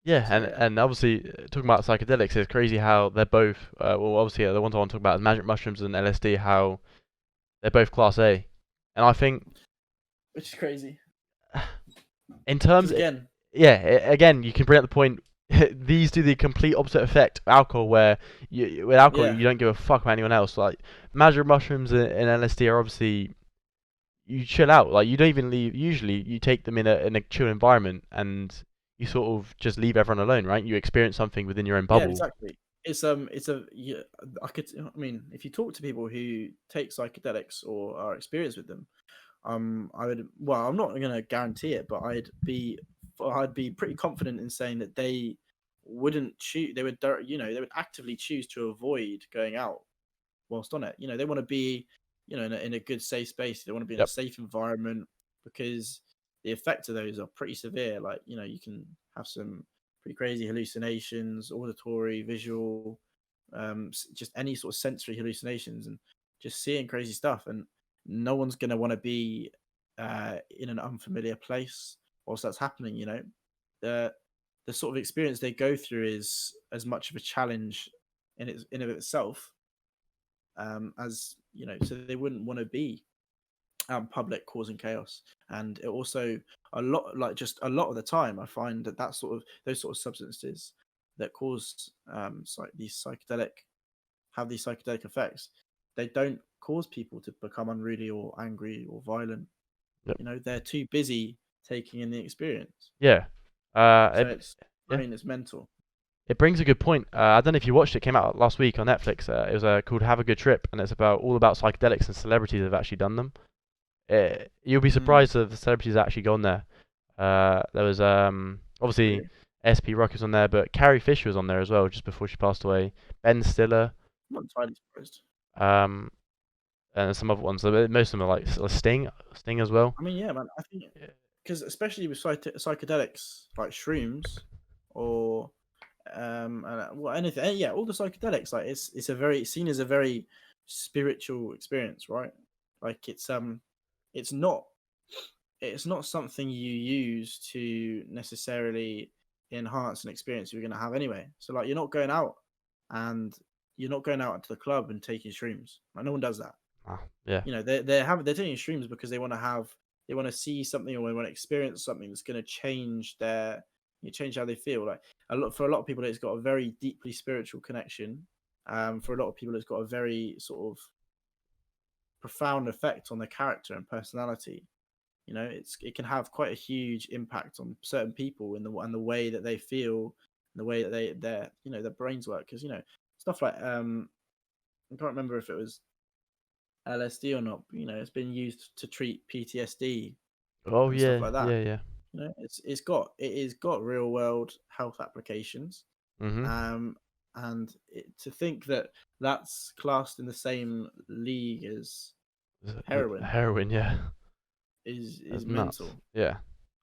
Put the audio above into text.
Yeah, So and yeah, and obviously talking about psychedelics, it's crazy how they're both. Well, obviously the ones I want to talk about is magic mushrooms and LSD. How they're both class A, and I think which is crazy in because terms, again, yeah, again you can bring up the point. These do the complete opposite effect of alcohol, where with alcohol yeah, you don't give a fuck about anyone else. Like magic mushrooms and LSD are obviously you chill out. Like you don't even leave. Usually you take them in a chill environment and you sort of just leave everyone alone, right? You experience something within your own yeah, bubble. exactly. It's a yeah, I could, I mean, if you talk to people who take psychedelics or are experienced with them, I would, well, I'm not going to guarantee it, but I'd be pretty confident in saying that they wouldn't choose, they would, they would actively choose to avoid going out whilst on it. They want to be, in a good safe space. They want to be in a Yep. safe environment because the effects of those are pretty severe. Like, you can have some pretty crazy hallucinations, auditory, visual, just any sort of sensory hallucinations, and just seeing crazy stuff. And no one's going to want to be in an unfamiliar place whilst that's happening. The the sort of experience they go through is as much of a challenge in of itself, as so they wouldn't want to be out in public causing chaos. And it also, a lot, like, just a lot of the time I find that those sort of substances that cause these psychedelic have these psychedelic effects, they don't cause people to become unruly or angry or violent. Yep. They're too busy taking in the experience. Yeah. So it's, I Yeah. mean, it's mental. It brings a good point. I don't know if you watched it. It came out last week on Netflix. It was called Have a Good Trip, and it's about all about psychedelics and celebrities that have actually done them. You'll be Mm, surprised that the celebrities that actually gone there. There was obviously really? SP Rock was on there, but Carrie Fisher was on there as well just before she passed away. Ben Stiller, I'm not entirely surprised. um, and some other ones. Most of them are like Sting as well. I mean, yeah, man. I think Yeah. because especially with psychedelics like shrooms or well, anything, yeah, all the psychedelics, like, it's a very, seen as a very spiritual experience, right? Like, it's not it's not something you use to necessarily enhance an experience you're going to have anyway. So, like, and you're not going out to the club and taking shrooms. Like, no one does that. Yeah. They're taking shrooms because they want to see something, or they want to experience something that's going to change how they feel. Like, for a lot of people, it's got a very deeply spiritual connection. For a lot of people, it's got a very sort of profound effect on their character and personality. It can have quite a huge impact on certain people in the way that they feel, and the way that their brains work. Because stuff like, I can't remember if it was LSD or not. But, it's been used to treat PTSD Oh and stuff yeah, like that. yeah, yeah. It is got real world health applications. Mhm. Um, and to think that that's classed in the same league as heroin Heroin, yeah. is That's nuts. mental. Yeah.